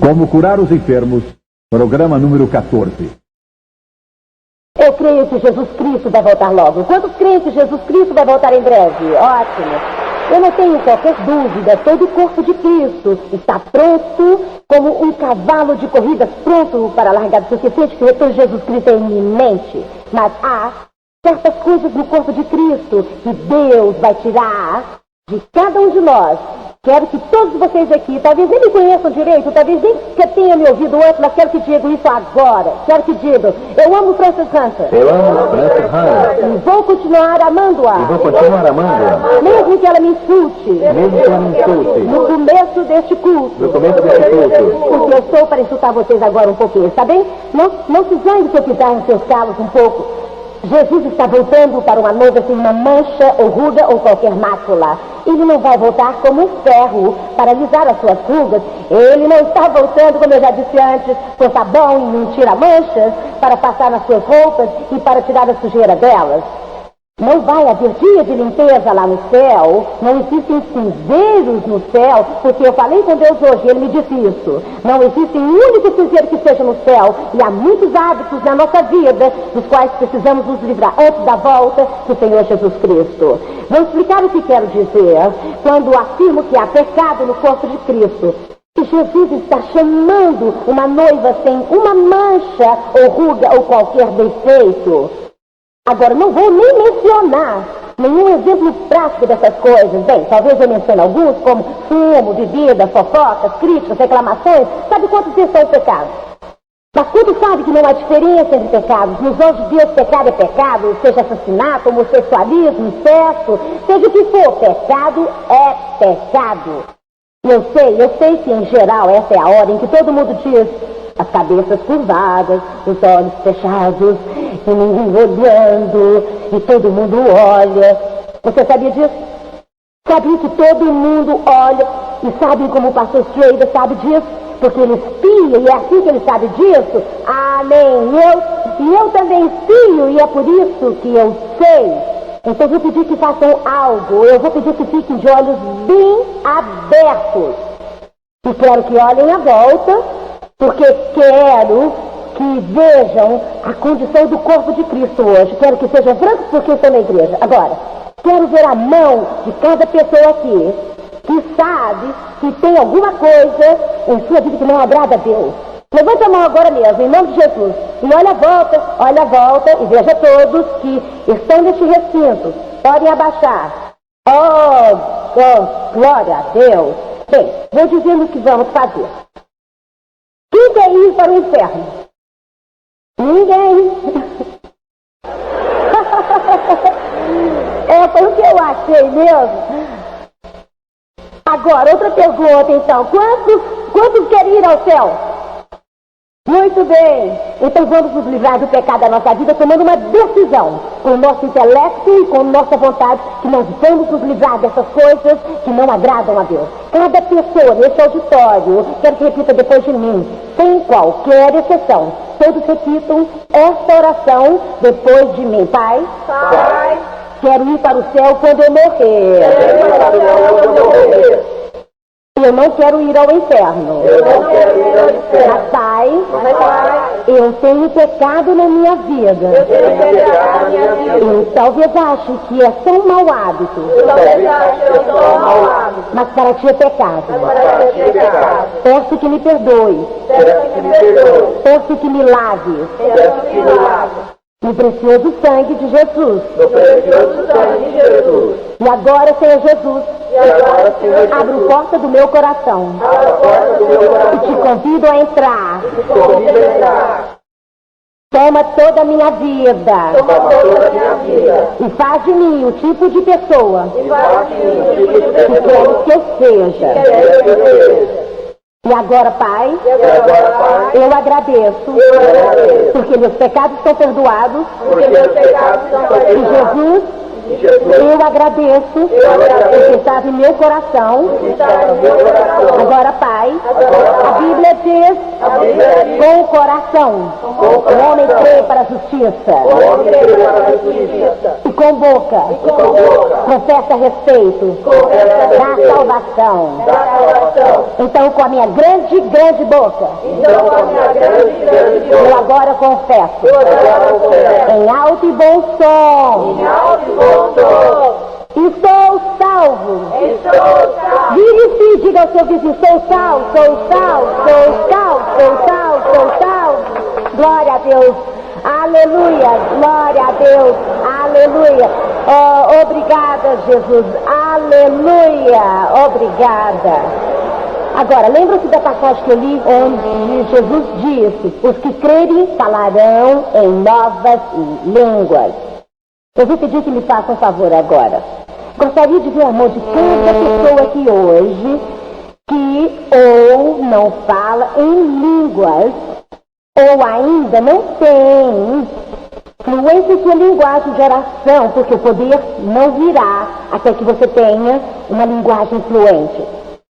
Como curar os enfermos, programa número 14. Eu creio que Jesus Cristo vai voltar logo. Quantos creem que Jesus Cristo vai voltar em breve? Ótimo. Eu não tenho qualquer dúvida, todo o corpo de Cristo está pronto, como um cavalo de corridas pronto para a largada. Você sente que o retorno de Jesus Cristo é iminente, mas há certas coisas no corpo de Cristo que Deus vai tirar de cada um de nós. Quero que todos vocês aqui, talvez nem me conheçam direito, talvez nem que tenham me ouvido antes, mas quero que digam isso agora. Quero que digam, eu amo Frances Hunter. Eu amo Frances Hunter. E vou continuar amando-a. E vou continuar amando-a. Mesmo que ela me insulte. Mesmo que ela me insulte. No começo deste culto. No começo deste culto. Porque eu estou para insultar vocês agora um pouquinho, está bem? Não se zangue se eu pisar nos seus calos um pouco. Jesus está voltando para uma noiva sem uma mancha ou ruga ou qualquer mácula. Ele não vai voltar como um ferro para alisar as suas rugas. Ele não está voltando, como eu já disse antes, com sabão e um tira-manchas para passar nas suas roupas e para tirar a sujeira delas. Não vai haver dia de limpeza lá no céu. Não existem cinzeiros no céu, porque eu falei com Deus hoje, Ele me disse isso. Não existe um único cinzeiro que seja no céu. E há muitos hábitos na nossa vida dos quais precisamos nos livrar antes da volta do Senhor Jesus Cristo. Vou explicar o que quero dizer quando afirmo que há pecado no corpo de Cristo. Que Jesus está chamando uma noiva sem uma mancha ou ruga ou qualquer defeito. Agora, não vou nem mencionar nenhum exemplo prático dessas coisas. Bem, talvez eu mencione alguns, como fumo, bebida, fofocas, críticas, reclamações. Sabe quantos desses são pecados? Mas quando sabe que não há diferença entre pecados? Nos olhos de Deus, pecado é pecado, seja assassinato, homossexualismo, incesto, seja o que for, pecado é pecado. Eu sei que em geral essa é a hora em que todo mundo diz as cabeças curvadas, os olhos fechados, e ninguém olhando, e todo mundo olha. Você sabia disso? Sabia que todo mundo olha, e sabe como o pastor Schrader sabe disso? Porque ele espia, e é assim que ele sabe disso? Amém! E eu também espio, e é por isso que eu sei. Então eu vou pedir que façam algo, eu vou pedir que fiquem de olhos bem abertos. E quero que olhem à volta, porque quero que vejam a condição do corpo de Cristo hoje. Quero que sejam francos porque estão na igreja. Agora, quero ver a mão de cada pessoa aqui que sabe que tem alguma coisa em sua vida que não agrada a Deus. Levante a mão agora mesmo, em nome de Jesus. E olha a volta e veja todos que estão neste recinto. Podem abaixar. Oh, glória a Deus. Bem, vou dizer o que vamos fazer. Quem quer ir para o inferno? Ninguém. Foi o que eu achei mesmo. Agora, outra pergunta então. Quantos querem ir ao céu? Muito bem. Então vamos nos livrar do pecado da nossa vida tomando uma decisão com o nosso intelecto e com nossa vontade que nós vamos nos livrar dessas coisas que não agradam a Deus. Cada pessoa nesse auditório, quero que repita depois de mim, sem qualquer exceção, todos repitam esta oração depois de mim. Pai, quero ir para o céu quando eu morrer. Eu não quero ir ao inferno. Mas, Pai, eu tenho pecado na minha vida. Eu talvez ache que é só um mau hábito. Mas para ti é pecado. Peço que me perdoe. Peço que me lave. No precioso sangue de Jesus. E agora, Senhor Jesus, abro a porta do meu coração. E te convido a entrar. Toma toda a minha vida. E faz de mim o tipo de pessoa que quero que eu seja. E agora, Pai, eu agradeço, porque meus pecados estão perdoados. E Jesus, eu agradeço, porque estava em meu coração. Agora, Pai, a Bíblia diz, com o coração, o homem creio para a justiça. E com boca confessa a respeito da salvação. Então com a minha grande boca eu agora confesso em alto e bom som. Estou salvo. Vire-se e diga ao seu vizinho: sou salvo, sou salvo, sou salvo, sou salvo, sou salvo. Glória a Deus. Aleluia. Glória a Deus. Aleluia. Oh, obrigada, Jesus. Aleluia. Obrigada. Agora, lembra-se da passagem que eu li, onde Jesus disse: os que crerem falarão em novas línguas. Eu vou pedir que me façam um favor agora. Gostaria de ver a mão de cada pessoa aqui hoje que ou não fala em línguas, ou ainda não tem fluência em sua linguagem de oração, porque o poder não virá até que você tenha uma linguagem fluente.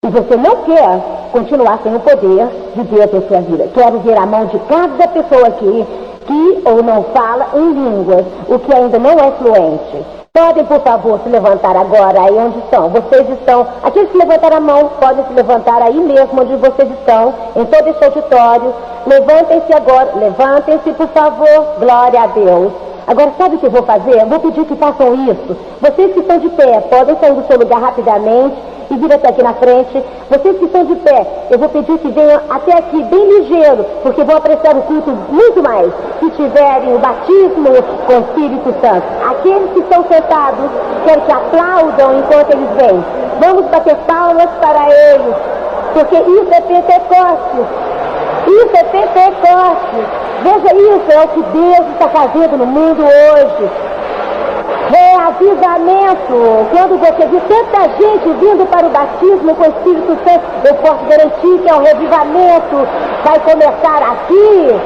E você não quer continuar sem o poder de Deus em sua vida. Quero ver a mão de cada pessoa aqui que ou não fala em línguas, o que ainda não é fluente. Podem, por favor, se levantar agora aí onde estão. Vocês estão, aqueles que levantaram a mão, podem se levantar aí mesmo onde vocês estão, em todo esse auditório. Levantem-se agora, levantem-se, por favor. Glória a Deus. Agora, sabe o que eu vou fazer? Eu vou pedir que façam isso. Vocês que estão de pé, podem sair do seu lugar rapidamente e vir até aqui na frente. Vocês que estão de pé, eu vou pedir que venham até aqui bem ligeiro, porque vão apreciar o culto muito mais se tiverem o batismo com o Espírito Santo. Aqueles que estão sentados, quero que aplaudam enquanto eles vêm. Vamos bater palmas para eles, porque isso é Pentecostes. Isso é Pentecostes. Veja, isso é o que Deus está fazendo no mundo hoje. Reavivamento. Quando você vê tanta gente vindo para o batismo com o Espírito Santo, eu posso garantir que é um revivamento. Vai começar aqui.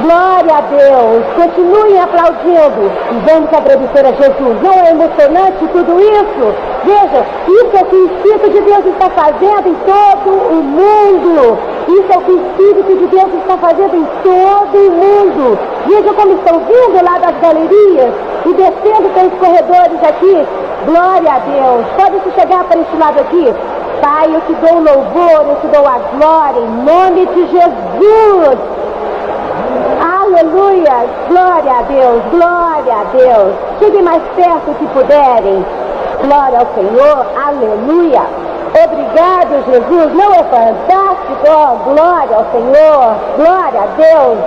Glória a Deus. Continuem aplaudindo. E vamos agradecer a Jesus. Não é emocionante tudo isso? Veja, isso é o que o Espírito de Deus está fazendo em todo o mundo. Isso é o que o Espírito de Deus está fazendo em todo o mundo. Veja como estão vindo lá das galerias e descendo pelos corredores aqui. Glória a Deus. Pode-se chegar para este lado aqui. Pai, eu te dou o louvor, eu te dou a glória, em nome de Jesus. Aleluia. Glória a Deus, glória a Deus. Cheguem mais perto que puderem. Glória ao Senhor, aleluia. Obrigado, Jesus. Não é fantástico? Oh, glória ao Senhor, glória a Deus.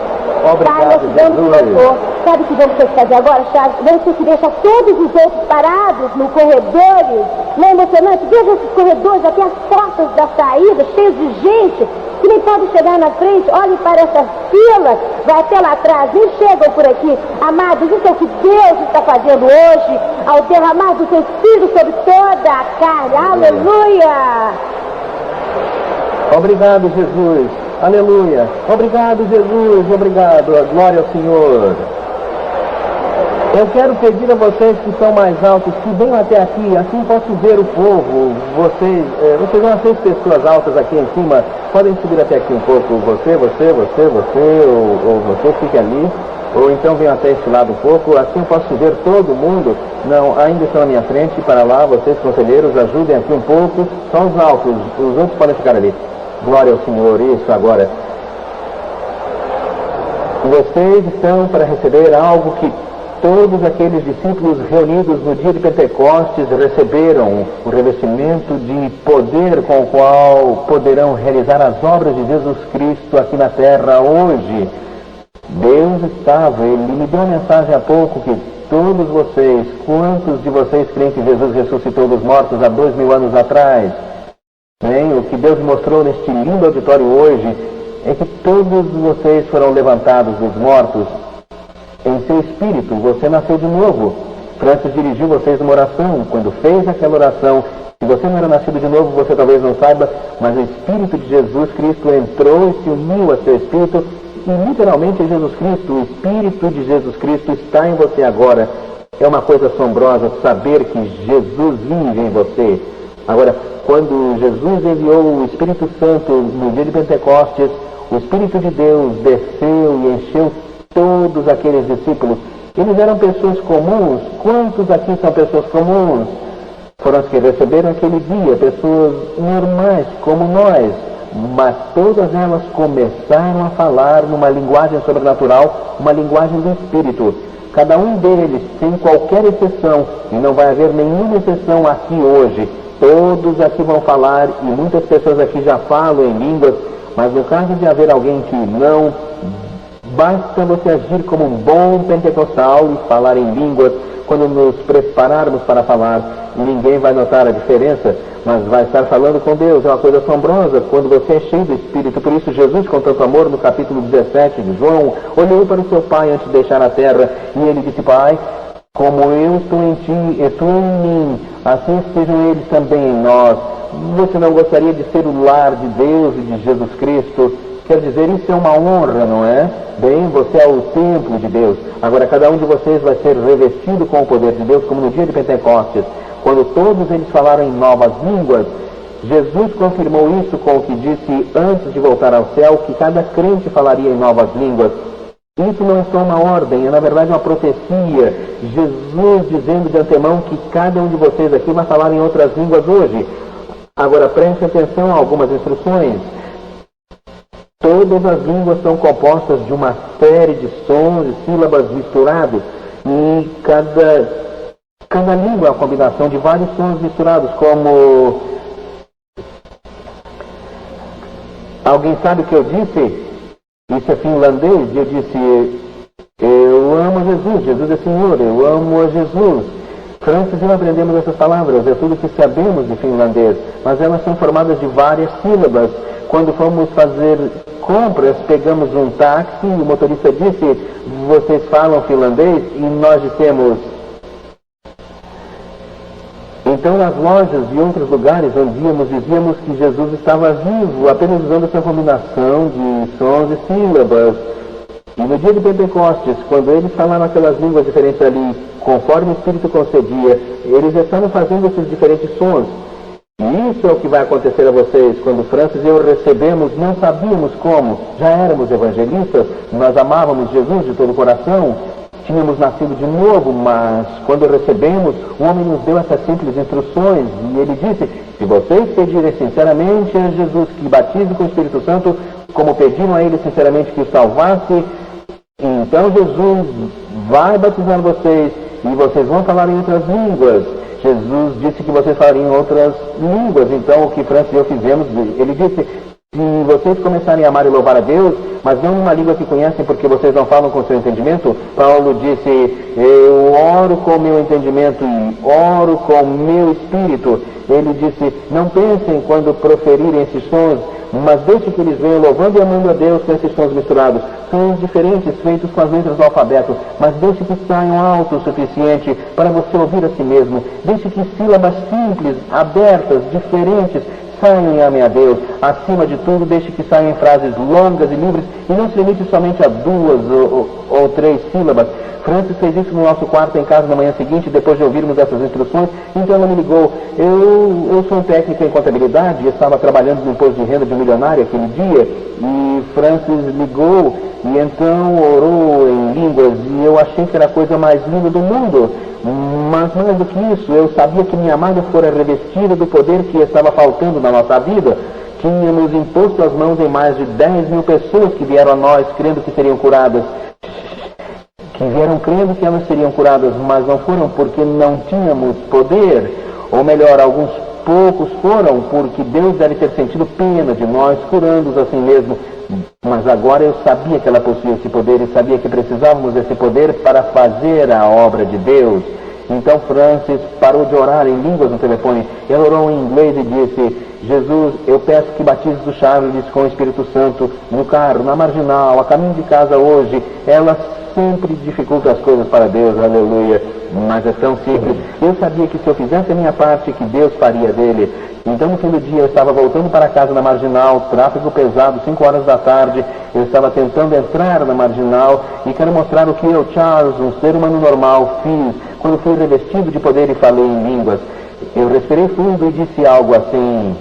Obrigado, Jesus. Sabe o que vamos ter que fazer agora, Charles? Vamos ter que deixar todos os outros parados no corredores. Não é emocionante? Veja esses corredores, até as portas da saída, cheios de gente, que nem pode chegar na frente. Olhem para essa fila, vai até lá atrás, nem chegam por aqui. Amados, isso é o que Deus está fazendo hoje, ao derramar do seu Espírito sobre toda a carne. Aleluia! Obrigado, Jesus. Aleluia. Obrigado, Jesus. Obrigado. A glória ao Senhor. Eu quero pedir a vocês que são mais altos, que venham até aqui, assim posso ver o povo. Vocês são as 6 pessoas altas aqui em cima. Podem subir até aqui um pouco. Você, ou você fique ali. Ou então venham até este lado um pouco, assim eu posso ver todo mundo. Não, ainda estão à minha frente, para lá, vocês conselheiros, ajudem aqui um pouco. Só os altos, os outros podem ficar ali. Glória ao Senhor, isso agora. Vocês estão para receber algo que todos aqueles discípulos reunidos no dia de Pentecostes receberam, o revestimento de poder com o qual poderão realizar as obras de Jesus Cristo aqui na terra hoje. Deus ele me deu uma mensagem há pouco que todos vocês, quantos de vocês creem que Jesus ressuscitou dos mortos há 2000 anos atrás? Bem, o que Deus mostrou neste lindo auditório hoje é que todos vocês foram levantados dos mortos em seu espírito. Você nasceu de novo. Francis dirigiu vocês uma oração. Quando fez aquela oração, se você não era nascido de novo, você talvez não saiba, mas o Espírito de Jesus Cristo entrou e se uniu a seu espírito. E literalmente é Jesus Cristo, o Espírito de Jesus Cristo está em você agora. É uma coisa assombrosa saber que Jesus vive em você. Agora, quando Jesus enviou o Espírito Santo no dia de Pentecostes, o Espírito de Deus desceu e encheu todos aqueles discípulos, eles eram pessoas comuns. Quantos aqui são pessoas comuns? Foram as que receberam aquele dia, pessoas normais como nós, mas todas elas começaram a falar numa linguagem sobrenatural, uma linguagem do Espírito. Cada um deles, sem qualquer exceção, e não vai haver nenhuma exceção aqui hoje, todos aqui vão falar, e muitas pessoas aqui já falam em línguas, mas no caso de haver alguém que não, basta você agir como um bom pentecostal e falar em línguas. Quando nos prepararmos para falar, ninguém vai notar a diferença, mas vai estar falando com Deus. É uma coisa assombrosa quando você é cheio do Espírito. Por isso Jesus, com tanto amor, no capítulo 17 de João, olhou para o seu Pai antes de deixar a terra, e ele disse: Pai, como eu estou em ti e tu em mim, assim estejam eles também em nós. Você não gostaria de ser o lar de Deus e de Jesus Cristo? Quer dizer, isso é uma honra, não é? Bem, você é o templo de Deus. Agora, cada um de vocês vai ser revestido com o poder de Deus, como no dia de Pentecostes, quando todos eles falaram em novas línguas. Jesus confirmou isso com o que disse antes de voltar ao céu, que cada crente falaria em novas línguas. Isso não é só uma ordem, é na verdade uma profecia. Jesus dizendo de antemão que cada um de vocês aqui vai falar em outras línguas hoje. Agora, preste atenção a algumas instruções. Todas as línguas são compostas de uma série de sons e sílabas misturados, e cada língua é uma combinação de vários sons misturados, como... Alguém sabe o que eu disse? Isso é finlandês, e eu disse: eu amo a Jesus, Jesus é Senhor, eu amo a Jesus. Francis e eu aprendemos essas palavras, é tudo que sabemos de finlandês, mas elas são formadas de várias sílabas. Quando fomos fazer compras, pegamos um táxi, e o motorista disse: vocês falam finlandês? E nós dissemos. Então, nas lojas e outros lugares onde íamos, dizíamos que Jesus estava vivo, apenas usando essa combinação de sons e sílabas. E no dia de Pentecostes, quando eles falaram aquelas línguas diferentes ali, conforme o Espírito concedia, eles estavam fazendo esses diferentes sons. E isso é o que vai acontecer a vocês. Quando Francis e eu recebemos, não sabíamos como, já éramos evangelistas, nós amávamos Jesus de todo o coração, tínhamos nascido de novo, mas quando recebemos, o homem nos deu essas simples instruções, e ele disse: se vocês pedirem sinceramente a Jesus que batize com o Espírito Santo, como pediram a ele sinceramente que o salvasse, então Jesus vai batizar vocês, e vocês vão falar em outras línguas. Jesus disse que vocês falariam em outras línguas. Então, o que Francis e eu fizemos, ele disse: se vocês começarem a amar e louvar a Deus, mas não numa língua que conhecem porque vocês não falam com o seu entendimento. Paulo disse: eu oro com o meu entendimento e oro com o meu espírito. Ele disse: não pensem quando proferirem esses sons, mas deixe que eles venham louvando e amando a Deus com esses sons misturados. Sons diferentes, feitos com as letras do alfabeto, mas deixe que saiam alto o suficiente para você ouvir a si mesmo. Deixe que sílabas simples, abertas, diferentes, saiam e amem a Deus. Acima de tudo, deixe que saiam em frases longas e livres, e não se limite somente a 2 ou 3 sílabas. Francis fez isso no nosso quarto em casa na manhã seguinte, depois de ouvirmos essas instruções. Então ela me ligou: eu sou um técnico em contabilidade, estava trabalhando no imposto de renda de um milionário aquele dia, e Francis ligou e então orou em línguas, e eu achei que era a coisa mais linda do mundo. Mas mais do que isso, eu sabia que minha amada fora revestida do poder que estava faltando na nossa vida. Tínhamos imposto as mãos em mais de 10 mil pessoas que vieram a nós crendo que seriam curadas. Que vieram crendo que elas seriam curadas, mas não foram porque não tínhamos poder. Ou melhor, alguns poucos foram porque Deus deve ter sentido pena de nós, curando-os assim mesmo. Mas agora eu sabia que ela possuía esse poder e sabia que precisávamos desse poder para fazer a obra de Deus. Então Francis parou de orar em línguas no telefone. Ela orou em inglês e disse: Jesus, eu peço que batizes o Charles com o Espírito Santo no carro, na marginal, a caminho de casa hoje. Ela sempre dificulta as coisas para Deus, aleluia. Mas é tão simples. Eu sabia que se eu fizesse a minha parte, que Deus faria dele. Então no fim do dia eu estava voltando para casa na marginal, tráfego pesado, 5 horas da tarde. Eu estava tentando entrar na marginal e quero mostrar o que eu, Charles, um ser humano normal, fiz quando fui revestido de poder e falei em línguas. Eu respirei fundo e disse algo assim: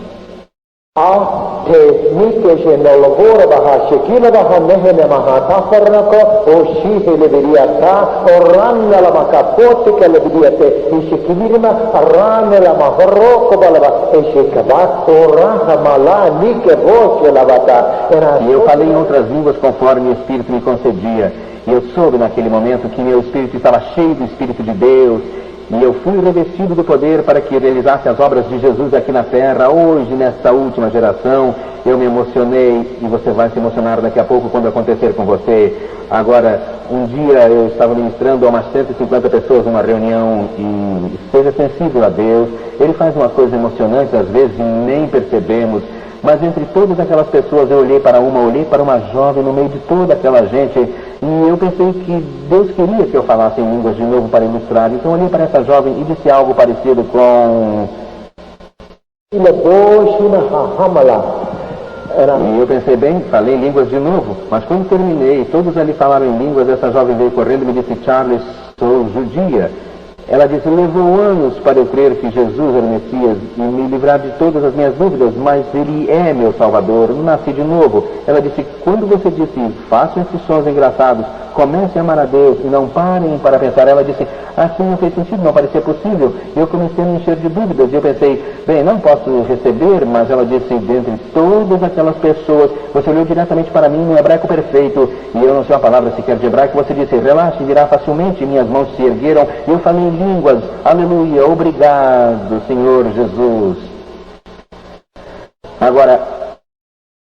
All te nike no lavoro baha shekila baha nehene mahata farnako o shihe leveriata o ranna la makapote ke leveriate e shekilirima ranna la mahoroko balava e shekava o raha mala nike voce lavata. E eu falei em outras línguas conforme o Espírito me concedia. E eu soube naquele momento que meu espírito estava cheio do Espírito de Deus. E eu fui revestido do poder para que realizasse as obras de Jesus aqui na terra. Hoje, nessa última geração, eu me emocionei. E você vai se emocionar daqui a pouco quando acontecer com você. Agora, um dia eu estava ministrando a umas 150 pessoas numa reunião. E seja sensível a Deus. Ele faz umas coisas emocionantes, às vezes nem percebemos. Mas entre todas aquelas pessoas eu olhei para uma jovem no meio de toda aquela gente, e eu pensei que Deus queria que eu falasse em línguas de novo para ilustrar. Então eu olhei para essa jovem e disse algo parecido com... E eu pensei, bem, falei línguas de novo, mas quando terminei, todos ali falaram em línguas, essa jovem veio correndo e me disse, Charles, sou judia. Ela disse, levou anos para eu crer que Jesus era o Messias e me livrar de todas as minhas dúvidas, mas Ele é meu Salvador, eu nasci de novo. Ela disse, quando você disse, façam esses sons engraçados, comecem a amar a Deus e não parem para pensar, ela disse, assim não fez sentido, não parecia possível. E eu comecei a me encher de dúvidas e eu pensei, bem, não posso receber, mas ela disse, dentre todas aquelas pessoas, você olhou diretamente para mim no hebraico perfeito, e eu não sei uma palavra sequer de hebraico, você disse, relaxe, virá facilmente, minhas mãos se ergueram, e eu falei em línguas, aleluia, obrigado, Senhor Jesus. Agora,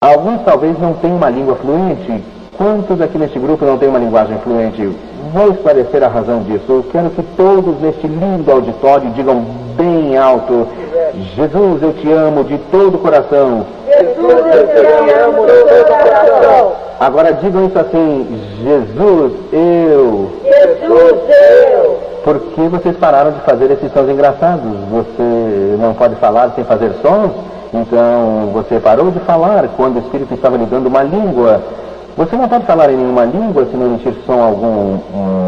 alguns talvez não tenham uma língua fluente. Quantos aqui neste grupo não têm uma linguagem fluente? Vou esclarecer a razão disso. Eu quero que todos neste lindo auditório digam bem alto, Jesus, eu te amo de todo o coração. Jesus, eu te amo de todo o coração. Agora digam isso assim, Jesus, eu. Jesus, eu. Por que vocês pararam de fazer esses sons engraçados? Você não pode falar sem fazer sons? Então você parou de falar quando o Espírito estava lhe dando uma língua. Você não pode falar em nenhuma língua se não emitir som algum,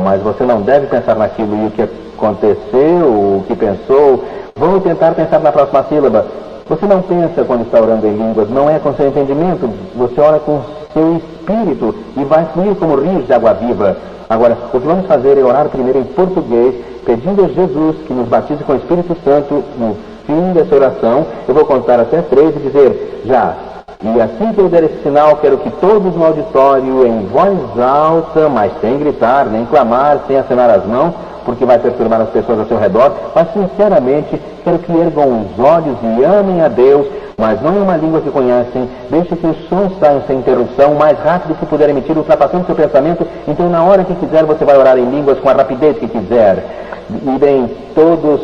mas você não deve pensar naquilo e o que aconteceu, o que pensou. Vamos tentar pensar na próxima sílaba. Você não pensa quando está orando em línguas, não é com seu entendimento. Você ora com seu espírito e vai fluir como rios de água viva. Agora, o que vamos fazer é orar primeiro em português, pedindo a Jesus que nos batize com o Espírito Santo no fim dessa oração. Eu vou contar até 3 e dizer, já. E assim que eu der esse sinal, quero que todos no auditório, em voz alta, mas sem gritar, nem clamar, sem acenar as mãos, porque vai perturbar as pessoas ao seu redor, mas sinceramente, quero que ergam os olhos e amem a Deus, mas não é uma língua que conhecem. Deixe que os sons saiam sem interrupção, o mais rápido que puder emitir, ultrapassando seu pensamento. Então, na hora que quiser, você vai orar em línguas com a rapidez que quiser. E bem, todos...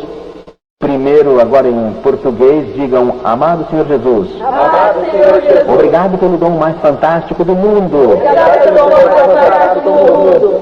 Primeiro, agora em português, digam, amado Senhor Jesus. Amado Senhor Jesus. Obrigado pelo dom mais fantástico do mundo. Obrigado pelo dom mais fantástico do mundo.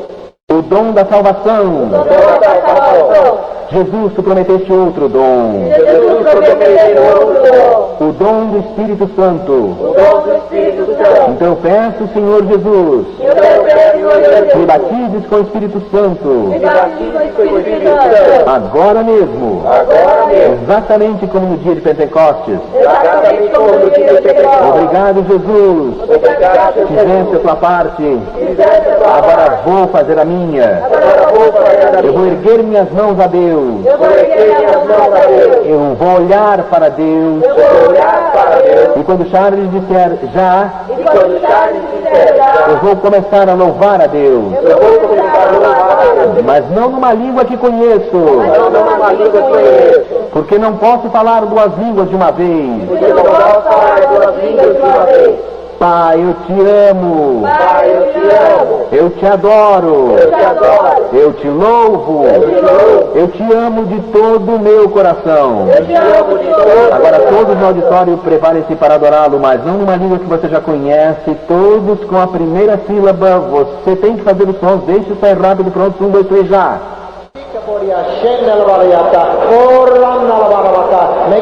O dom da salvação. O dom da salvação. Jesus, tu prometeste outro dom. Jesus prometeu outro dom. O dom do Espírito Santo. O dom do Espírito Santo. Então eu peço, Senhor Jesus, Eu peço, Senhor Jesus. me batizes com o Espírito Santo. Me batize com o Espírito Santo. Agora mesmo. Agora mesmo. Exatamente como no dia de Pentecostes. Exatamente como no dia de Pentecostes. Obrigado, Jesus. Obrigado, Fizeste a tua parte. Fizeste a tua Agora parte. vou fazer a minha. Agora vou fazer a Eu vou minha. erguer minhas mãos a Deus. Eu vou erguer minhas mãos a Deus. Eu vou olhar para Deus. Eu vou olhar para Deus. E quando Charles disser já, E quando Charles disser já, eu vou começar a louvar a Deus. eu vou começar a louvar a Deus. Mas não numa língua que conheço. Não numa língua que eu conheço. Porque não posso falar 2 línguas de uma vez. Porque eu não posso falar 2 línguas de uma vez. Pai, eu te amo. Pai, eu te amo. Eu te adoro. Eu te adoro. Eu te louvo. Eu te louvo. Eu te amo de todo o meu coração. Eu te amo de todo. Agora todos no auditório preparem-se para adorá-lo, mas não numa língua que você já conhece, todos com a primeira sílaba. Você tem que fazer os sons, deixe sair rápido, pronto, 1, 2, 3, já.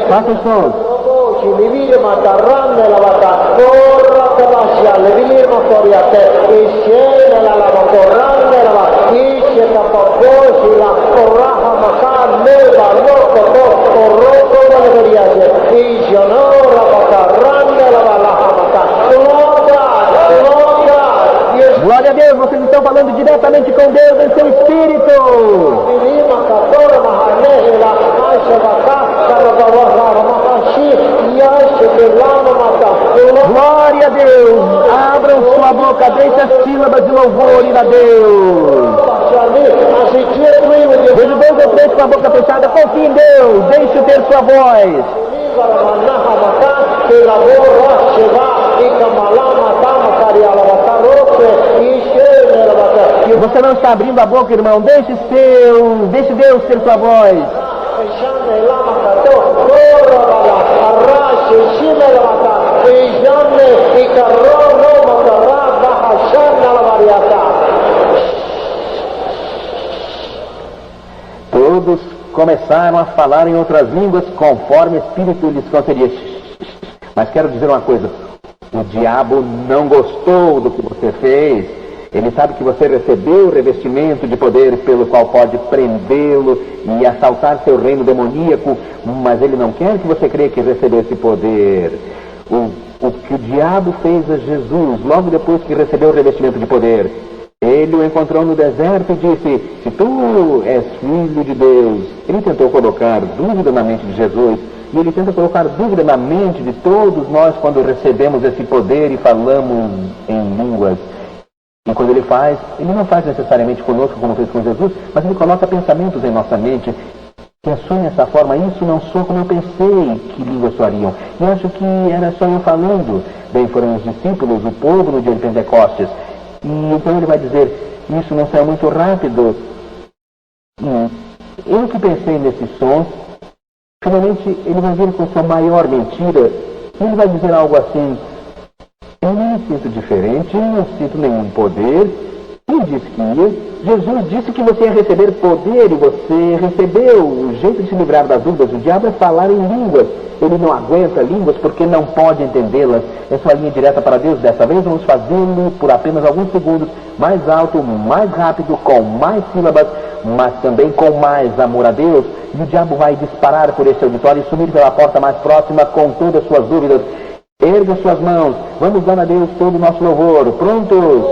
Faça os sons. diretamente com Deus em seu espírito. Glória a Deus. Abram sua boca, deixe as sílabas de louvor ir a Deus. Veja 2 ou 3 com a boca fechada, confie em Deus, deixe ter sua voz. Você não está abrindo a boca, irmão, deixe Deus ter sua voz. Todos começaram a falar em outras línguas conforme o Espírito lhes concedia. Mas quero dizer uma coisa, o diabo não gostou do que você fez. Ele sabe que você recebeu o revestimento de poder pelo qual pode prendê-lo e assaltar seu reino demoníaco, mas ele não quer que você creia que recebeu esse poder. O que o diabo fez a Jesus, logo depois que recebeu o revestimento de poder, ele o encontrou no deserto e disse, se tu és filho de Deus. Ele tentou colocar dúvida na mente de Jesus, e ele tenta colocar dúvida na mente de todos nós quando recebemos esse poder e falamos em línguas. E quando ele não faz necessariamente conosco como fez com Jesus, mas ele coloca pensamentos em nossa mente que soam dessa forma. Isso não soa como eu pensei que línguas soariam. E acho que era só eu falando. Bem, foram os discípulos, o povo no dia de Pentecostes. E então ele vai dizer, isso não saiu muito rápido. Eu que pensei nesses sons, finalmente ele vai vir com sua maior mentira. Ele vai dizer algo assim, eu não me sinto diferente, eu não sinto nenhum poder. Quem disse que ia? Jesus disse que você ia receber poder e você recebeu. O jeito de se livrar das dúvidas do diabo é falar em línguas. Ele não aguenta línguas porque não pode entendê-las. É sua linha direta para Deus. Dessa vez vamos fazê-lo por apenas alguns segundos, mais alto, mais rápido, com mais sílabas, mas também com mais amor a Deus. E o diabo vai disparar por esse auditório e sumir pela porta mais próxima com todas as suas dúvidas. Erga suas mãos. Vamos dar a Deus todo o nosso louvor. Prontos?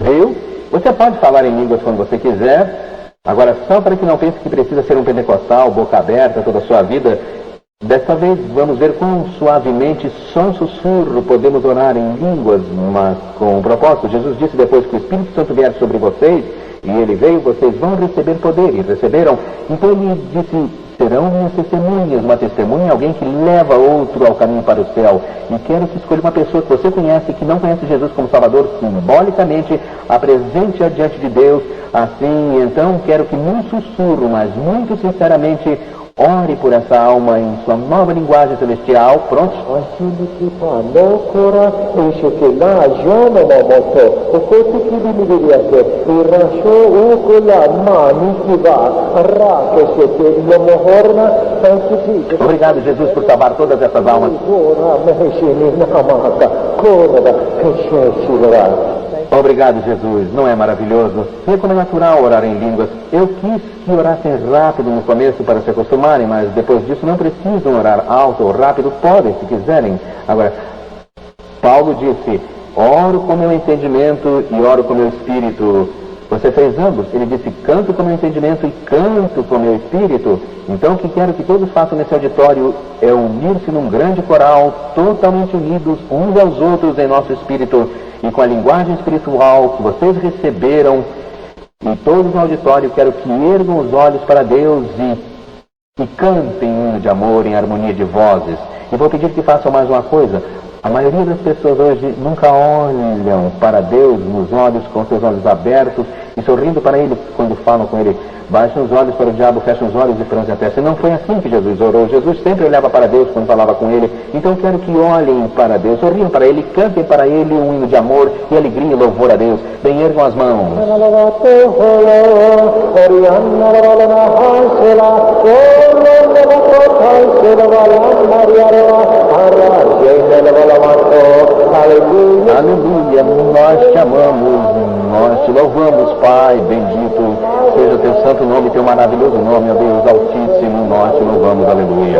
Viu? Você pode falar em línguas quando você quiser. Agora, só para que não pense que precisa ser um pentecostal, boca aberta toda a sua vida. Desta vez vamos ver quão suavemente, só um sussurro, podemos orar em línguas, mas com um propósito. Jesus disse depois que o Espírito Santo vier sobre vocês, e ele veio, vocês vão receber poder, e receberam. Então ele disse, serão minhas testemunhas. Uma testemunha é alguém que leva outro ao caminho para o céu. E quero que escolha uma pessoa que você conhece, que não conhece Jesus como Salvador, simbolicamente, apresente-a diante de Deus. Assim, então, quero que num sussurro, mas muito sinceramente, ore por essa alma em sua nova linguagem celestial. Pronto? Obrigado, Jesus, por salvar todas essas almas. Obrigado, Jesus. Não é maravilhoso? Vê como é natural orar em línguas. Eu quis que orassem rápido no começo para se acostumarem, mas depois disso não precisam orar alto ou rápido. Podem, se quiserem. Agora, Paulo disse, oro com meu entendimento e oro com meu espírito. Você fez ambos. Ele disse, canto com meu entendimento e canto com meu espírito. Então, o que quero que todos façam nesse auditório é unir-se num grande coral, totalmente unidos uns aos outros em nosso espírito e com a linguagem espiritual que vocês receberam. E todos no auditório, quero que ergam os olhos para Deus e cantem um hino de amor em harmonia de vozes. E vou pedir que façam mais uma coisa. A maioria das pessoas hoje nunca olham para Deus nos olhos, com seus olhos abertos e sorrindo para Ele quando falam com Ele. Baixam os olhos para o diabo, fecham os olhos e franzem a testa. Não foi assim que Jesus orou. Jesus sempre olhava para Deus quando falava com Ele. Então quero que olhem para Deus, sorriam para Ele, cantem para Ele um hino de amor e alegria e louvor a Deus. Bem, ergam as mãos. Aleluia, nós te amamos, nós te louvamos, Pai bendito, seja teu santo nome, teu maravilhoso nome, ó Deus Altíssimo, nós te louvamos, aleluia.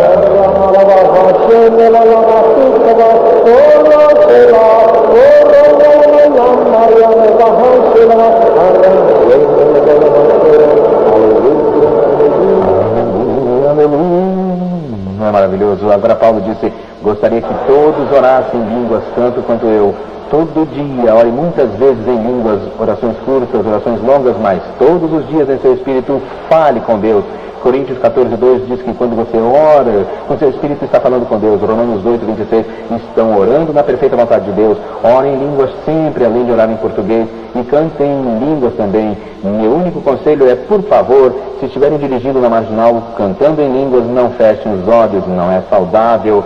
Não é maravilhoso? Agora Paulo disse, gostaria que todos orassem em línguas, tanto quanto eu. Todo dia, ore muitas vezes em línguas, orações curtas, orações longas, mas todos os dias em seu espírito fale com Deus. Coríntios 14:2 diz que quando você ora, o seu espírito está falando com Deus. Romanos 8:26, estão orando na perfeita vontade de Deus. Orem em línguas sempre, além de orar em português, e cantem em línguas também. Meu único conselho é, por favor, se estiverem dirigindo na marginal, cantando em línguas, não fechem os olhos, não é saudável.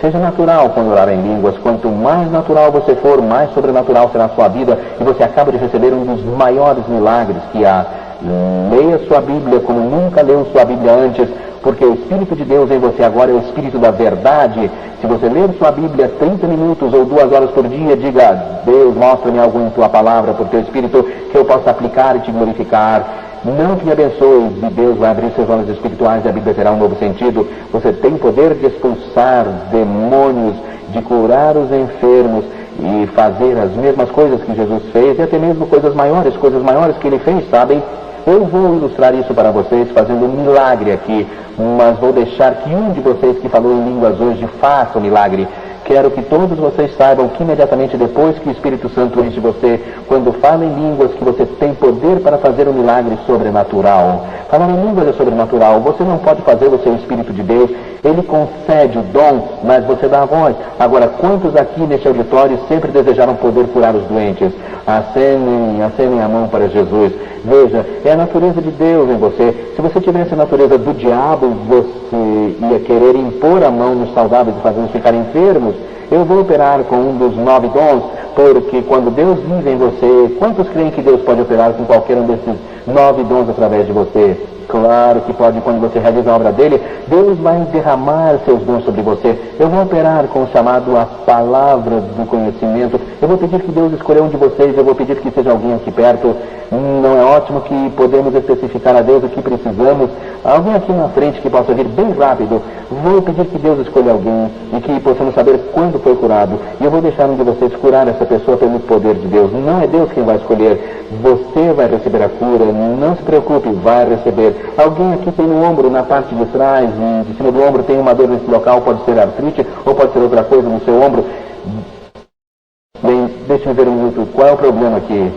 Seja natural quando orar em línguas. Quanto mais natural você for, mais sobrenatural será a sua vida, e você acaba de receber um dos maiores milagres que há. Leia sua Bíblia como nunca leu sua Bíblia antes, porque o Espírito de Deus em você agora é o Espírito da verdade. Se você ler sua Bíblia 30 minutos ou 2 horas por dia, diga, Deus, mostra-me algo em tua palavra, por teu Espírito, que eu possa aplicar e te glorificar. Não te abençoe, e Deus vai abrir seus olhos espirituais e a Bíblia terá um novo sentido. Você tem poder de expulsar demônios, de curar os enfermos e fazer as mesmas coisas que Jesus fez, e até mesmo coisas maiores que ele fez, sabem? Eu vou ilustrar isso para vocês fazendo um milagre aqui, mas vou deixar que um de vocês que falou em línguas hoje faça o milagre. Quero que todos vocês saibam que imediatamente depois que o Espírito Santo enche você, quando fala em línguas, que você tem poder para fazer um milagre sobrenatural. Falar em línguas é sobrenatural. Você não pode fazer o seu Espírito de Deus. Ele concede o dom, mas você dá a voz. Agora, quantos aqui neste auditório sempre desejaram poder curar os doentes? Acenem a mão para Jesus. Veja, é a natureza de Deus em você. Se você tivesse a natureza do diabo, você ia querer impor a mão nos saudáveis e fazê-los ficar enfermos. Eu vou operar com um dos 9 dons, porque quando Deus vive em você, quantos creem que Deus pode operar com qualquer um desses 9 dons através de você? Claro que pode, quando você realiza a obra dele, Deus vai derramar seus dons sobre você. Eu vou operar com o chamado a palavra do conhecimento. Eu vou pedir que Deus escolha um de vocês, eu vou pedir que seja alguém aqui perto. Não é ótimo que podemos especificar a Deus o que precisamos? Alguém aqui na frente que possa vir bem rápido. Vou pedir que Deus escolha alguém e que possamos saber quando foi curado. E eu vou deixar um de vocês curar essa pessoa pelo poder de Deus. Não é Deus quem vai escolher. Você vai receber a cura. Não se preocupe, vai receber. Alguém aqui tem no ombro, na parte de trás e de cima do ombro, tem uma dor nesse local, pode ser artrite ou pode ser outra coisa no seu ombro. Bem, deixe-me ver um minuto. Qual é o problema aqui?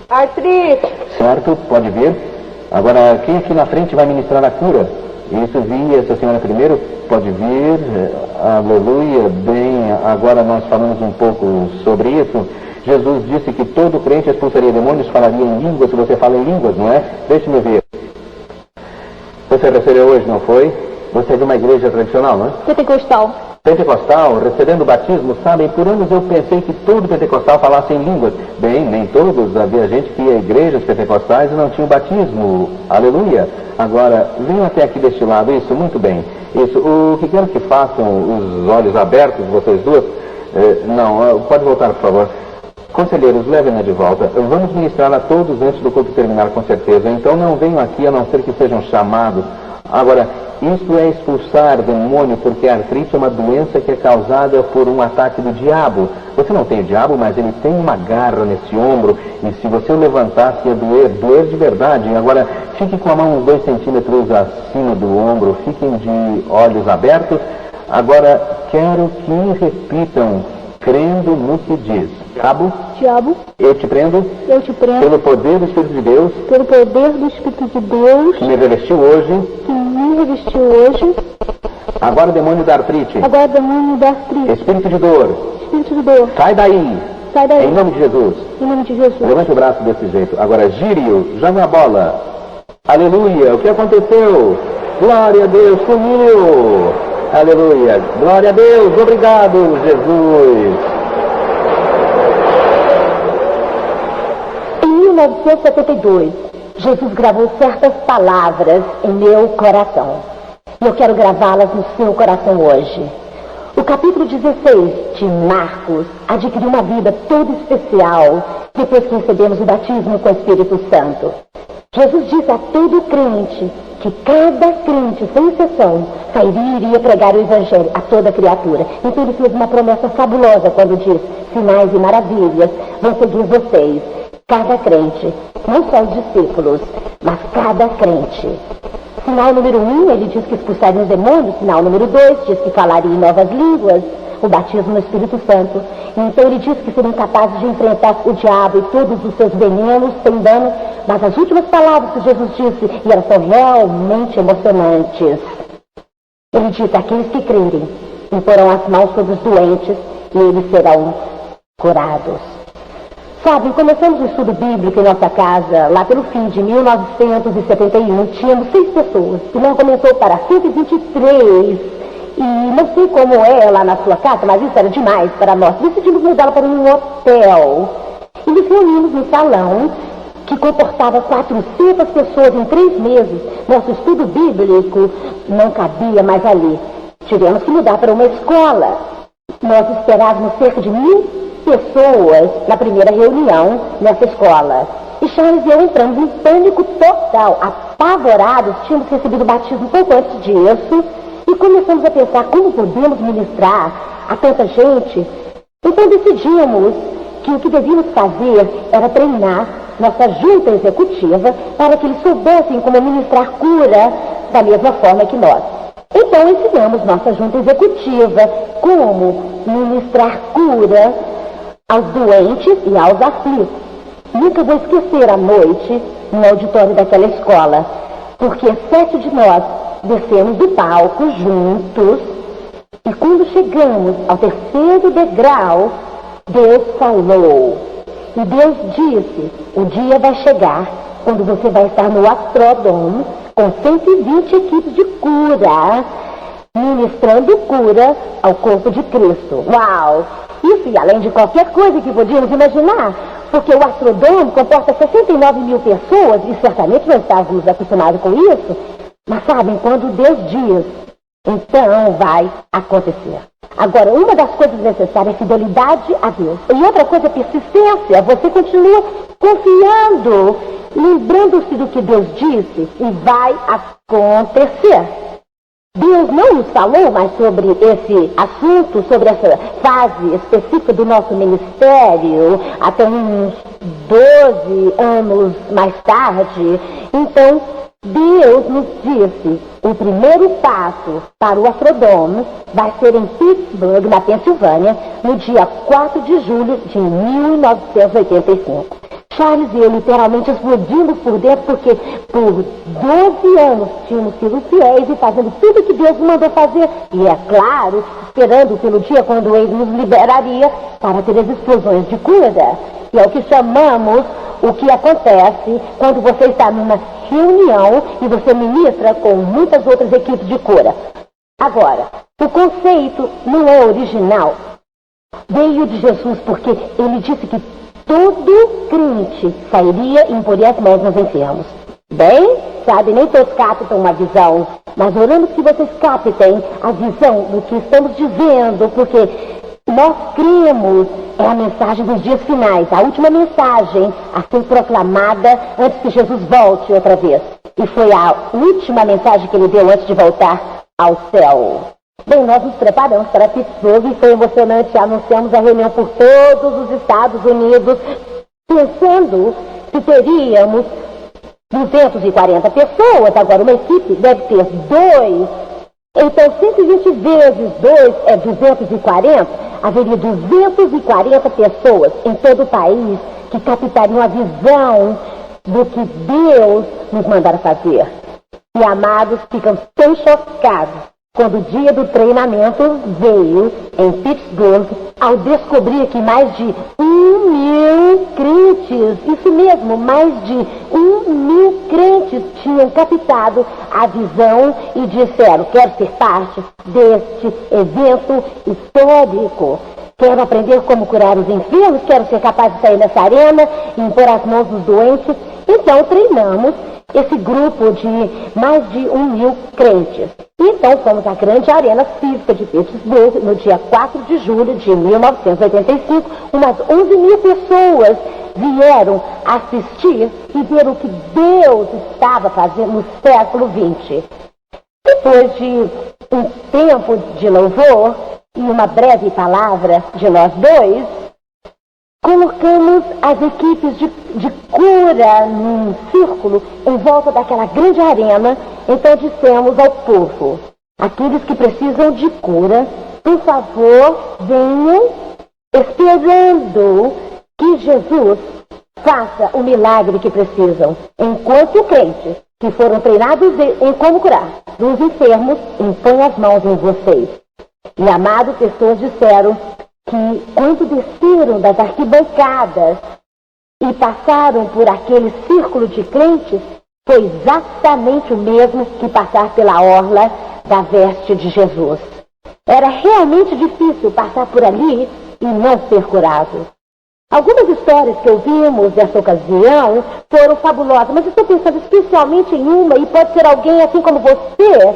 Artrite. Certo, pode vir. Agora, quem aqui na frente vai ministrar a cura? Isso, vi essa senhora primeiro, pode vir. Aleluia. Bem, agora nós falamos um pouco sobre isso. Jesus disse que todo crente expulsaria demônios, falaria em línguas, se você fala em línguas, não é? Deixe-me ver. Você recebeu hoje, não foi? Você é de uma igreja tradicional, não é? Pentecostal. Pentecostal, recebendo o batismo, sabem, por anos eu pensei que todo pentecostal falasse em línguas. Bem, nem todos, havia gente que ia a igrejas pentecostais e não tinha o batismo. Aleluia! Agora, venham até aqui deste lado, isso, muito bem. Isso, o que quero que façam os olhos abertos, vocês duas. Não, pode voltar, por favor. Conselheiros, levem-na de volta. Vamos ministrar a todos antes do culto terminar, com certeza. Então não venham aqui a não ser que sejam chamados. Agora, isto é expulsar demônio, porque a artrite é uma doença que é causada por um ataque do diabo. Você não tem o diabo, mas ele tem uma garra nesse ombro, e se você o levantasse ia doer de verdade. Agora, fique com a mão uns 2 centímetros acima do ombro, fiquem de olhos abertos. Agora, quero que repitam, crendo no que diz. Diabo, eu te prendo, pelo poder do Espírito de Deus, que me revestiu hoje, agora o demônio da artrite, espírito de dor, sai daí, em nome de Jesus, levante o braço desse jeito, agora gire-o, jogue a bola, aleluia, o que aconteceu? Glória a Deus, sumiu, aleluia, glória a Deus, obrigado Jesus. Em 1972, Jesus gravou certas palavras em meu coração. e eu quero gravá-las no seu coração hoje. O capítulo 16 de Marcos adquiriu uma vida toda especial depois que recebemos o batismo com o Espírito Santo. Jesus diz a todo crente que cada crente, sem exceção, sairia e iria pregar o Evangelho a toda criatura. Então ele fez uma promessa fabulosa quando diz: sinais e maravilhas vão seguir vocês. Cada crente, não só os discípulos, mas cada crente. Sinal número 1, ele diz que expulsaria os demônios. Sinal número 2, diz que falaria em novas línguas. O batismo no Espírito Santo. Então ele diz que seriam capazes de enfrentar o diabo e todos os seus venenos sem dano. Mas as últimas palavras que Jesus disse, e elas são realmente emocionantes. Ele diz: aqueles que crerem imporão as mãos sobre os doentes e eles serão curados. Sabe, começamos o estudo bíblico em nossa casa, lá pelo fim de 1971, tínhamos 6 pessoas, e não aumentou para 123, e não sei como é lá na sua casa, mas isso era demais para nós. Decidimos mudá-la para um hotel, e nos reunimos no salão, que comportava 400 pessoas em 3 meses. Nosso estudo bíblico não cabia mais ali. Tivemos que mudar para uma escola. Nós esperávamos cerca de 1000 pessoas na primeira reunião nessa escola. E Charles e eu entramos em pânico total, apavorados. Tínhamos recebido o batismo pouco antes disso e começamos a pensar como podemos ministrar a tanta gente. Então decidimos que o que devíamos fazer era treinar nossa junta executiva para que eles soubessem como ministrar cura da mesma forma que nós. Então ensinamos nossa junta executiva como ministrar cura aos doentes e aos aflitos. Nunca vou esquecer a noite no auditório daquela escola, porque 7 de nós descemos do palco juntos e quando chegamos ao 3º degrau, Deus falou. E Deus disse: o dia vai chegar quando você vai estar no Astrodome com 120 equipes de cura, ministrando cura ao corpo de Cristo. Uau! Isso e além de qualquer coisa que podíamos imaginar, porque o Astrodome comporta 69 mil pessoas e certamente não estávamos acostumados com isso. Mas sabem, quando Deus diz, então vai acontecer. Agora, uma das coisas necessárias é fidelidade a Deus. E outra coisa é persistência. Você continua confiando, lembrando-se do que Deus disse e vai acontecer. Deus não nos falou mais sobre esse assunto, sobre essa fase específica do nosso ministério, até uns 12 anos mais tarde. Então, Deus nos disse: o primeiro passo para o Astrodome vai ser em Pittsburgh, na Pensilvânia, no dia 4 de julho de 1985. Charles e eu literalmente explodimos por dentro, porque por 12 anos tínhamos sido fiéis e fazendo tudo que Deus nos mandou fazer. E é claro, esperando pelo dia quando Ele nos liberaria para ter as explosões de cura. Que é o que chamamos o que acontece quando você está numa reunião e você ministra com muitas outras equipes de cura. Agora, o conceito não é original. Veio de Jesus porque Ele disse que todo crente sairia e imporia as mãos nos enfermos. Bem, sabe, nem todos captam uma visão, mas oramos que vocês captem a visão do que estamos dizendo, porque nós cremos é a mensagem dos dias finais, a última mensagem a ser proclamada antes que Jesus volte outra vez. E foi a última mensagem que Ele deu antes de voltar ao céu. Bem, nós nos preparamos para Pittsburgh e foi emocionante. Anunciamos a reunião por todos os Estados Unidos, pensando se teríamos 240 pessoas. Agora, uma equipe deve ter 2. Então, 120 vezes 2 é 240. Haveria 240 pessoas em todo o país que captariam a visão do que Deus nos mandara fazer. E, amados, ficam tão chocados quando o dia do treinamento veio em Pittsburgh, ao descobrir que mais de 1.000 crentes, isso mesmo, mais de 1.000 crentes tinham captado a visão e disseram: quero ser parte deste evento histórico. Quero aprender como curar os enfermos, quero ser capaz de sair nessa arena e impor as mãos dos doentes. Então treinamos esse grupo de mais de 1.000 crentes. Então fomos à grande arena física de Pittsburgh no dia 4 de julho de 1985. Umas 11.000 pessoas vieram assistir e ver o que Deus estava fazendo no século XX. Depois de um tempo de louvor e uma breve palavra de nós dois, colocamos as equipes de cura num círculo em volta daquela grande arena. Então dissemos ao povo: aqueles que precisam de cura, por favor, venham esperando que Jesus faça o milagre que precisam. Enquanto crentes que foram treinados em como curar dos enfermos, impõem as mãos em vocês. E, amados, pessoas disseram que quando desceram das arquibancadas e passaram por aquele círculo de crentes, foi exatamente o mesmo que passar pela orla da veste de Jesus. Era realmente difícil passar por ali e não ser curado. Algumas histórias que ouvimos dessa ocasião foram fabulosas, mas estou pensando especialmente em uma, e pode ser alguém assim como você.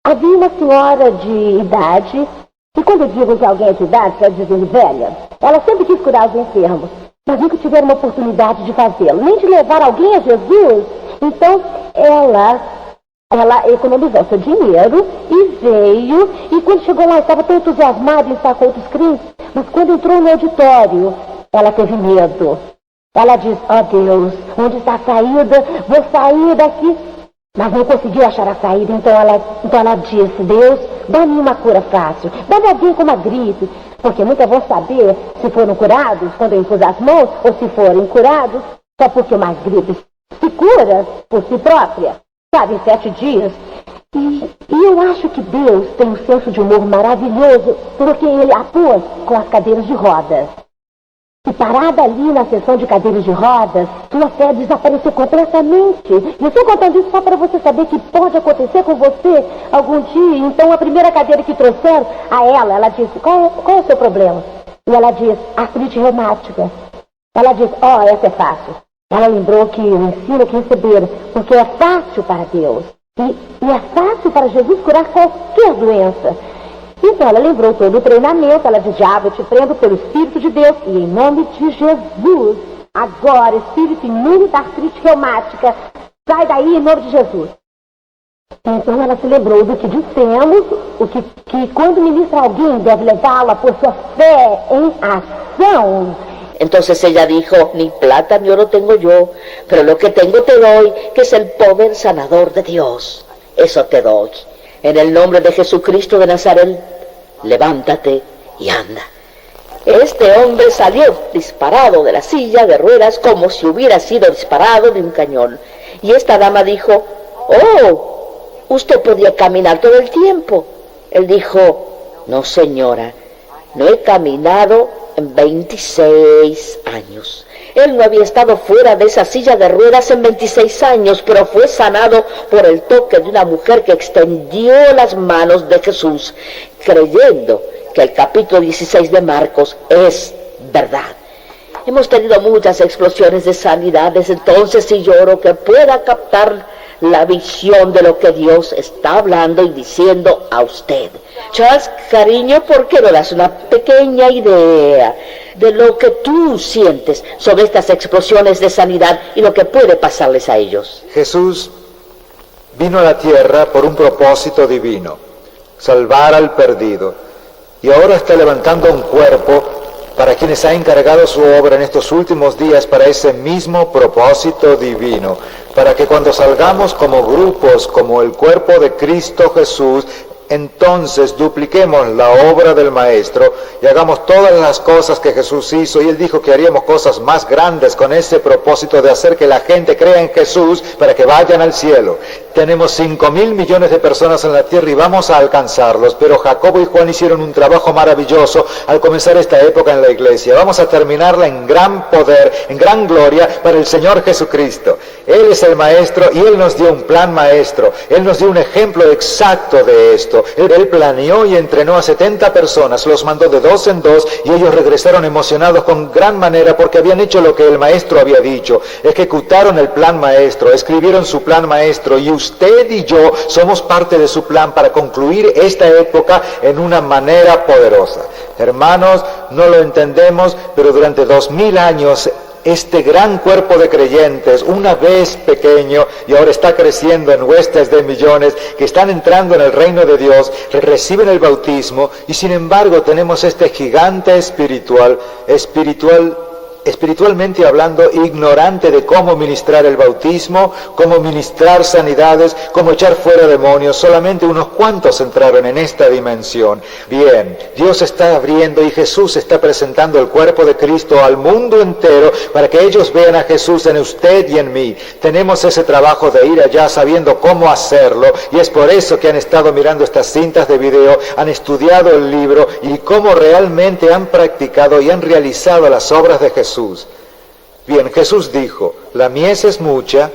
Havia uma senhora de idade, e quando eu digo que alguém é de idade, quer dizer velha, ela sempre quis curar os enfermos, mas nunca tiveram uma oportunidade de fazê-lo, nem de levar alguém a Jesus. Então ela economizou seu dinheiro e veio, e quando chegou lá estava tão entusiasmada em estar com outros crentes, mas quando entrou no auditório, ela teve medo. Ela disse: ó Deus, onde está a saída? Vou sair daqui. Mas não conseguiu achar a saída, então ela disse: Deus, dá-me uma cura fácil, dá-me alguém com uma gripe, porque nunca vão saber se foram curados quando eu impus as mãos, ou se forem curados só porque uma gripe se cura por si própria, sabe, em 7 dias. E eu acho que Deus tem um senso de humor maravilhoso, porque Ele a pôs com as cadeiras de rodas. E parada ali na seção de cadeiras de rodas, sua fé desapareceu completamente. E eu estou contando isso só para você saber que pode acontecer com você algum dia. Então a primeira cadeira que trouxeram a ela disse: qual é o seu problema? E ela disse: artrite reumática. Ela disse: essa é fácil. Ela lembrou que o ensino que receberam, porque é fácil para Deus. E é fácil para Jesus curar qualquer doença. Então ela lembrou todo o treinamento. Ela disse: diabo, eu te prendo pelo Espírito de Deus, e em nome de Jesus, agora, espírito imune da artrite reumática, sai daí em nome de Jesus. Então ela se lembrou do que dissemos, que quando ministra alguém deve levá-la por sua fé em ação. Entonces ella dijo: ni plata ni oro tengo yo, pero lo que tengo te doy, que es el poder sanador de Dios. Eso te doy. En el nombre de Jesucristo de Nazaret, levántate y anda. Este hombre salió disparado de la silla de ruedas como si hubiera sido disparado de un cañón. Y esta dama dijo: usted podía caminar todo el tiempo. Él dijo: no, señora, no he caminado en 26 años. Él no había estado fuera de esa silla de ruedas en 26 años, pero fue sanado por el toque de una mujer que extendió las manos de Jesús, creyendo que el capítulo 16 de Marcos es verdad. Hemos tenido muchas explosiones de sanidades, entonces si yo oro que pueda captar la visión de lo que Dios está hablando y diciendo a usted. Charles, cariño, ¿por qué no das una pequeña idea de lo que tú sientes sobre estas explosiones de sanidad y lo que puede pasarles a ellos? Jesús vino a la tierra por un propósito divino, salvar al perdido, y ahora está levantando un cuerpo para quienes ha encargado su obra en estos últimos días para ese mismo propósito divino, para que cuando salgamos como grupos, como el cuerpo de Cristo Jesús, entonces dupliquemos la obra del Maestro y hagamos todas las cosas que Jesús hizo. Y Él dijo que haríamos cosas más grandes con ese propósito de hacer que la gente crea en Jesús para que vayan al cielo. tenemos 5.000 millones de personas en la tierra y vamos a alcanzarlos, pero Jacobo y Juan hicieron un trabajo maravilloso al comenzar esta época en la iglesia. Vamos a terminarla en gran poder, en gran gloria para el Señor Jesucristo. Él es el maestro y Él nos dio un plan maestro. Él nos dio un ejemplo exacto de esto. Él planeó y entrenó a 70 personas, los mandó de 2 en 2 y ellos regresaron emocionados con gran manera porque habían hecho lo que el maestro había dicho. Ejecutaron el plan maestro, escribieron su plan maestro y usted y yo somos parte de su plan para concluir esta época en una manera poderosa. Hermanos, no lo entendemos, pero durante 2000 años este gran cuerpo de creyentes, una vez pequeño y ahora está creciendo en huestes de millones que están entrando en el reino de Dios, reciben el bautismo y sin embargo tenemos este gigante espiritualmente hablando, ignorante de cómo ministrar el bautismo, cómo ministrar sanidades, cómo echar fuera demonios. Solamente unos cuantos entraron en esta dimensión. Bien, Dios está abriendo y Jesús está presentando el cuerpo de Cristo al mundo entero para que ellos vean a Jesús en usted y en mí. Tenemos ese trabajo de ir allá sabiendo cómo hacerlo y es por eso que han estado mirando estas cintas de video, han estudiado el libro y cómo realmente han practicado y han realizado las obras de Jesús. Bien, Jesús dijo, la mies es mucha,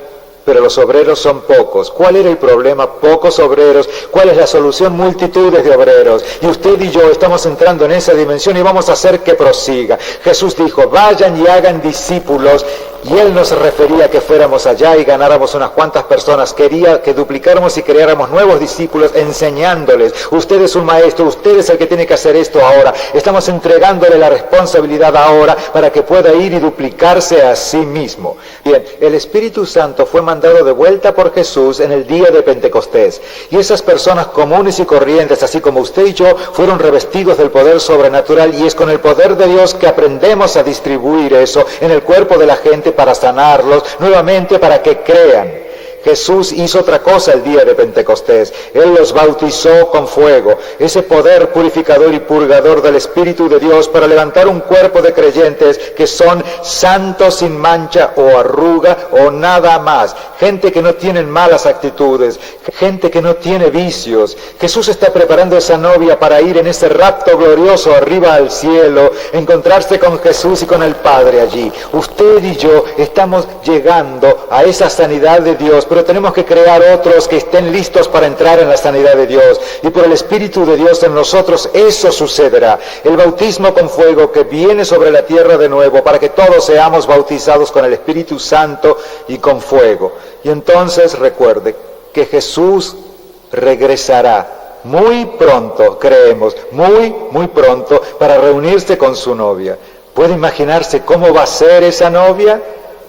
pero los obreros son pocos. ¿Cuál era el problema? Pocos obreros. ¿Cuál es la solución? Multitudes de obreros. Y usted y yo estamos entrando en esa dimensión y vamos a hacer que prosiga. Jesús dijo, vayan y hagan discípulos. Y Él nos refería a que fuéramos allá y ganáramos unas cuantas personas. Quería que duplicáramos y creáramos nuevos discípulos enseñándoles. Usted es un maestro, usted es el que tiene que hacer esto ahora. Estamos entregándole la responsabilidad ahora para que pueda ir y duplicarse a sí mismo. Bien, el Espíritu Santo fue mandado de vuelta por Jesús en el día de Pentecostés. Y esas personas comunes y corrientes, así como usted y yo, fueron revestidos del poder sobrenatural y es con el poder de Dios que aprendemos a distribuir eso en el cuerpo de la gente para sanarlos, nuevamente para que crean. Jesús hizo otra cosa el día de Pentecostés. Él los bautizó con fuego, ese poder purificador y purgador del Espíritu de Dios para levantar un cuerpo de creyentes que son santos sin mancha o arruga o nada más. Gente que no tienen malas actitudes, gente que no tiene vicios. Jesús está preparando a esa novia para ir en ese rapto glorioso arriba al cielo, encontrarse con Jesús y con el Padre allí. Usted y yo estamos llegando a esa sanidad de Dios, pero tenemos que crear otros que estén listos para entrar en la sanidad de Dios. Y por el Espíritu de Dios en nosotros eso sucederá. El bautismo con fuego que viene sobre la tierra de nuevo para que todos seamos bautizados con el Espíritu Santo y con fuego. Y entonces recuerde que Jesús regresará muy pronto, creemos, muy pronto para reunirse con su novia. ¿Puede imaginarse cómo va a ser esa novia?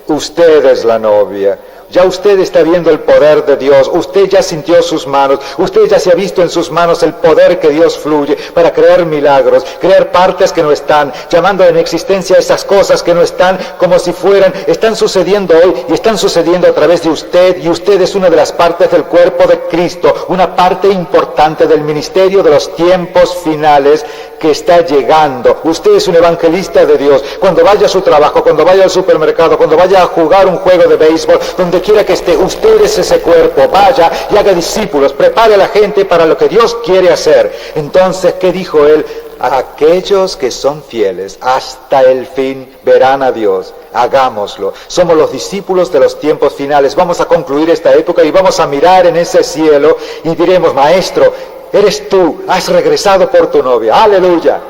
Usted es la novia. Ya usted está viendo el poder de Dios, usted ya sintió sus manos, usted ya se ha visto en sus manos el poder que Dios fluye para crear milagros, crear partes que no están, llamando en existencia esas cosas que no están como si fueran, están sucediendo hoy y están sucediendo a través de usted y usted es una de las partes del cuerpo de Cristo, una parte importante del ministerio de los tiempos finales que está llegando. Usted es un evangelista de Dios. Cuando vaya a su trabajo, cuando vaya al supermercado, cuando vaya a jugar un juego de béisbol, donde quiera que esté, usted es ese cuerpo. Vaya y haga discípulos, prepare a la gente para lo que Dios quiere hacer. Entonces, ¿qué dijo Él? Aquellos que son fieles hasta el fin verán a Dios. Hagámoslo. Somos los discípulos de los tiempos finales. Vamos a concluir esta época y vamos a mirar en ese cielo y diremos, Maestro, eres tú, has regresado por tu novia. ¡Aleluya!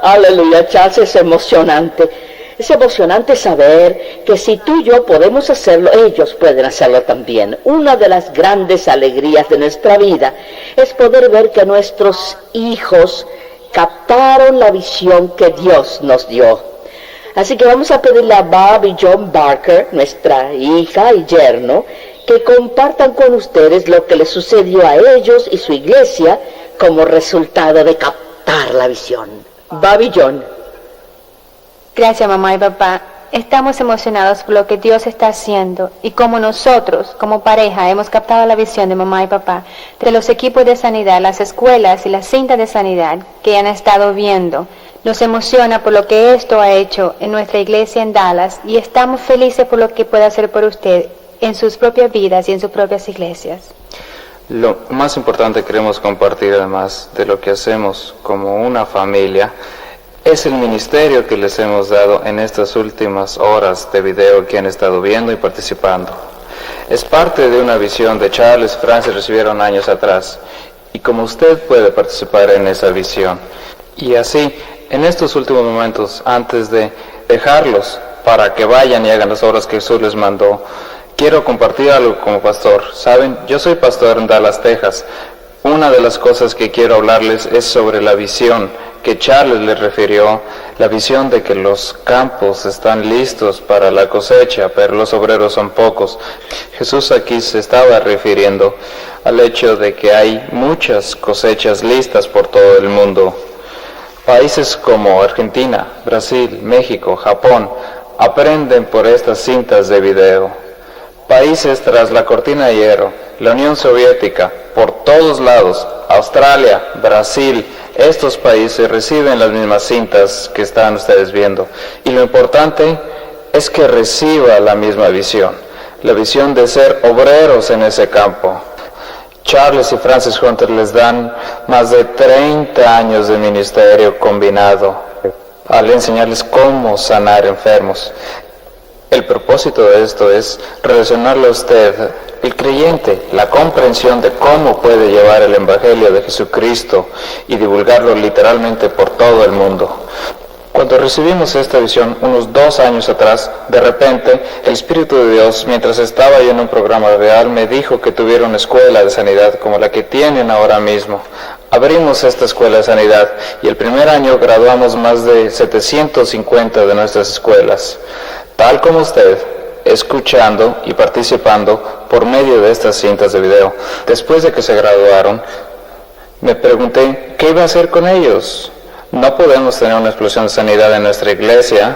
Aleluya, Charles, es emocionante. Es emocionante saber que si tú y yo podemos hacerlo, ellos pueden hacerlo también. Una de las grandes alegrías de nuestra vida es poder ver que nuestros hijos captaron la visión que Dios nos dio. Así que vamos a pedirle a Bob y John Barker, nuestra hija y yerno, que compartan con ustedes lo que les sucedió a ellos y su iglesia como resultado de captar la visión. Bob y John. Gracias, mamá y papá. Estamos emocionados por lo que Dios está haciendo y como nosotros, como pareja, hemos captado la visión de mamá y papá, de los equipos de sanidad, las escuelas y las cintas de sanidad que han estado viendo. Nos emociona por lo que esto ha hecho en nuestra iglesia en Dallas y estamos felices por lo que puede hacer por usted en sus propias vidas y en sus propias iglesias. Lo más importante que queremos compartir, además de lo que hacemos como una familia, es el ministerio que les hemos dado en estas últimas horas de video que han estado viendo y participando. Es parte de una visión de Charles y Francis recibieron años atrás, y como usted puede participar en esa visión. Y así, en estos últimos momentos, antes de dejarlos para que vayan y hagan las obras que Jesús les mandó, quiero compartir algo como pastor. Saben, yo soy pastor en Dallas, Texas. Una de las cosas que quiero hablarles es sobre la visión que Charles les refirió, la visión de que los campos están listos para la cosecha, pero los obreros son pocos. Jesús aquí se estaba refiriendo al hecho de que hay muchas cosechas listas por todo el mundo. Países como Argentina, Brasil, México, Japón, aprenden por estas cintas de video. Países tras la cortina de hierro, la Unión Soviética, por todos lados, Australia, Brasil, estos países reciben las mismas cintas que están ustedes viendo. Y lo importante es que reciba la misma visión, la visión de ser obreros en ese campo. Charles y Francis Hunter les dan más de 30 años de ministerio combinado al enseñarles cómo sanar enfermos. El propósito de esto es relacionarle a usted, el creyente, la comprensión de cómo puede llevar el Evangelio de Jesucristo y divulgarlo literalmente por todo el mundo. Cuando recibimos esta visión, unos 2 años atrás, de repente, el Espíritu de Dios, mientras estaba yo en un programa real, me dijo que tuviera una escuela de sanidad como la que tienen ahora mismo. Abrimos esta escuela de sanidad y el primer año graduamos más de 750 de nuestras escuelas. Tal como usted, escuchando y participando por medio de estas cintas de video. Después de que se graduaron, me pregunté, ¿qué iba a hacer con ellos? No podemos tener una explosión de sanidad en nuestra iglesia,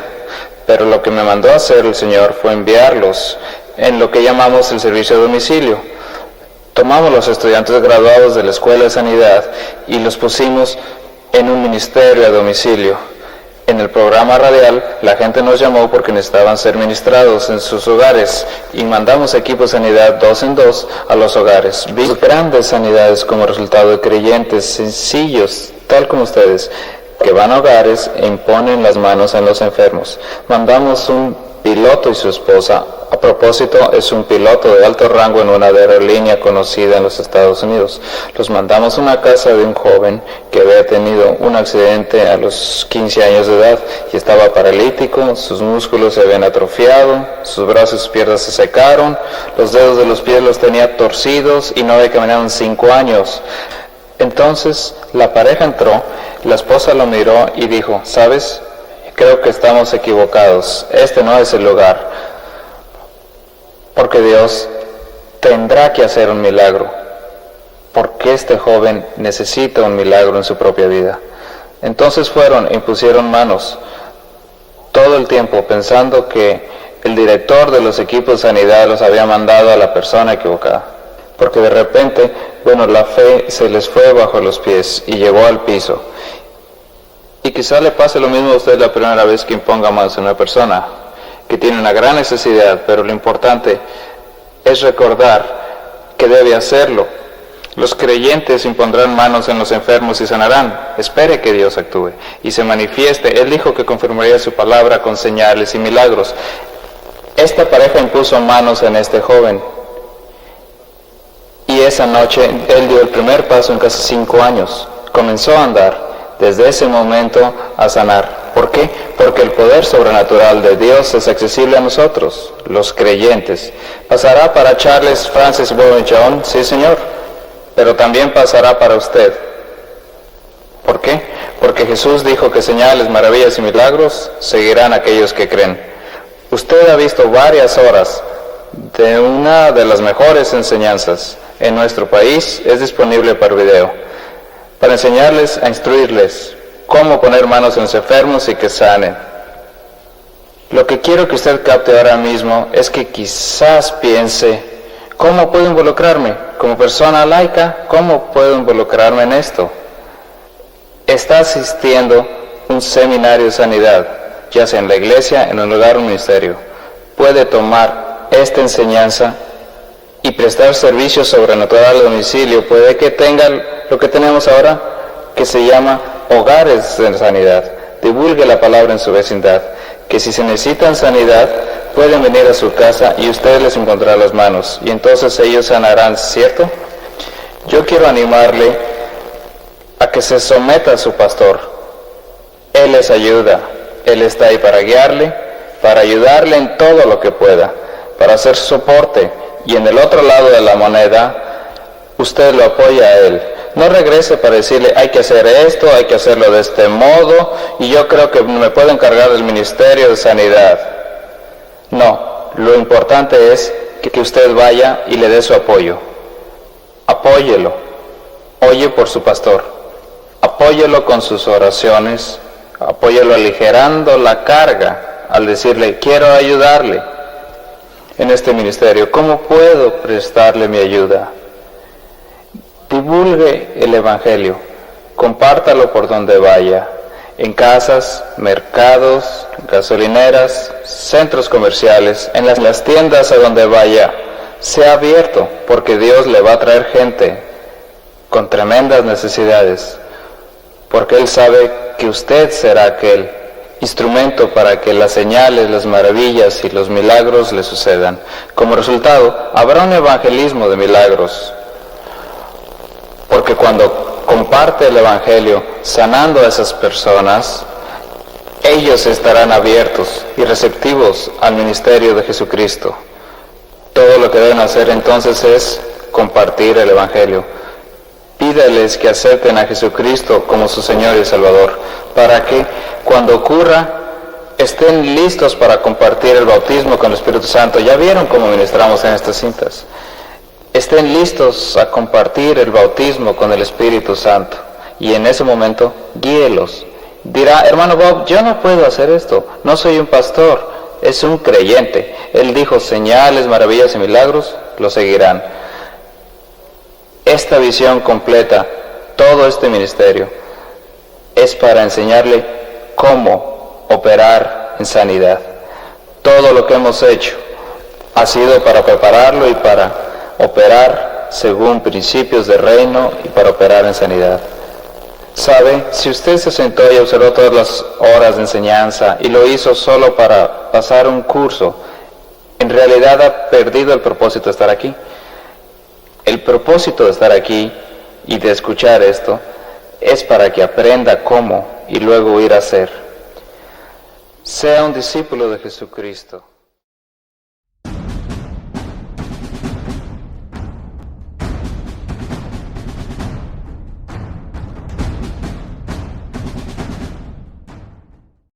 pero lo que me mandó a hacer el Señor fue enviarlos en lo que llamamos el servicio de domicilio. Tomamos los estudiantes graduados de la escuela de sanidad y los pusimos en un ministerio a domicilio. En el programa radial, la gente nos llamó porque necesitaban ser ministrados en sus hogares y mandamos equipos de sanidad 2 en 2 a los hogares. Vi grandes sanidades como resultado de creyentes sencillos, tal como ustedes, que van a hogares e imponen las manos en los enfermos. Mandamos un piloto y su esposa. A propósito, es un piloto de alto rango en una aerolínea conocida en los Estados Unidos. Los mandamos a una casa de un joven que había tenido un accidente a los 15 años de edad y estaba paralítico, sus músculos se habían atrofiado, sus brazos y sus piernas se secaron, los dedos de los pies los tenía torcidos y no había caminado en 5 años. Entonces la pareja entró, la esposa lo miró y dijo, ¿sabes? Creo que estamos equivocados, este no es el lugar, porque Dios tendrá que hacer un milagro, porque este joven necesita un milagro en su propia vida. Entonces fueron e impusieron manos todo el tiempo pensando que el director de los equipos de sanidad los había mandado a la persona equivocada, porque de repente, la fe se les fue bajo los pies y llegó al piso. Y quizá le pase lo mismo a usted la primera vez que imponga manos a una persona que tiene una gran necesidad, pero lo importante es recordar que debe hacerlo. Los creyentes impondrán manos en los enfermos y sanarán. Espere que Dios actúe y se manifieste. Él dijo que confirmaría su palabra con señales y milagros. Esta pareja impuso manos en este joven y esa noche él dio el primer paso en casi 5 años. Comenzó a andar. Desde ese momento a sanar. ¿Por qué? Porque el poder sobrenatural de Dios es accesible a nosotros, los creyentes. ¿Pasará para Charles, Francis, Bob y John? Sí, Señor. Pero también pasará para usted. ¿Por qué? Porque Jesús dijo que señales, maravillas y milagros seguirán aquellos que creen. Usted ha visto varias horas de una de las mejores enseñanzas en nuestro país. Es disponible por video, para enseñarles a instruirles cómo poner manos en los enfermos y que sanen. Lo que quiero que usted capte ahora mismo es que quizás piense, ¿cómo puedo involucrarme? Como persona laica, ¿cómo puedo involucrarme en esto? Está asistiendo a un seminario de sanidad, ya sea en la iglesia, en un lugar o un ministerio. Puede tomar esta enseñanza y prestar servicio sobrenatural al domicilio, puede que tengan lo que tenemos ahora, que se llama hogares de sanidad. Divulgue la palabra en su vecindad, que si se necesitan sanidad, pueden venir a su casa y usted les encontrará las manos, y entonces ellos sanarán, ¿cierto? Yo quiero animarle a que se someta a su pastor. Él les ayuda, Él está ahí para guiarle, para ayudarle en todo lo que pueda, para hacer soporte, y en el otro lado de la moneda, usted lo apoya a Él. No regrese para decirle, hay que hacer esto, hay que hacerlo de este modo, y yo creo que me puedo encargar del ministerio de sanidad. No, lo importante es que usted vaya y le dé su apoyo. Apóyelo, oye por su pastor, apóyelo con sus oraciones, apóyelo aligerando la carga al decirle, quiero ayudarle en este ministerio, ¿cómo puedo prestarle mi ayuda? Divulgue el Evangelio, compártalo por donde vaya, en casas, mercados, gasolineras, centros comerciales, en las tiendas a donde vaya. Sea abierto, porque Dios le va a traer gente con tremendas necesidades, porque Él sabe que usted será aquel instrumento para que las señales, las maravillas y los milagros le sucedan. Como resultado, habrá un evangelismo de milagros, porque cuando comparte el Evangelio sanando a esas personas, ellos estarán abiertos y receptivos al ministerio de Jesucristo. Todo lo que deben hacer entonces es compartir el Evangelio. Pídales que acepten a Jesucristo como su Señor y Salvador, para que cuando ocurra estén listos para compartir el bautismo con el Espíritu Santo. Ya vieron cómo ministramos en estas cintas. Estén listos a compartir el bautismo con el Espíritu Santo, y en ese momento guíelos. Dirá, hermano Bob, yo no puedo hacer esto, no soy un pastor, es un creyente. Él dijo, señales, maravillas y milagros lo seguirán. Esta visión completa, todo este ministerio, es para enseñarle cómo operar en sanidad. Todo lo que hemos hecho ha sido para prepararlo y para operar según principios de reino y para operar en sanidad. ¿Sabe? Si usted se sentó y observó todas las horas de enseñanza y lo hizo solo para pasar un curso, en realidad ha perdido el propósito de estar aquí. El propósito de estar aquí y de escuchar esto es para que aprenda cómo y luego ir a hacer. Sea un discípulo de Jesucristo.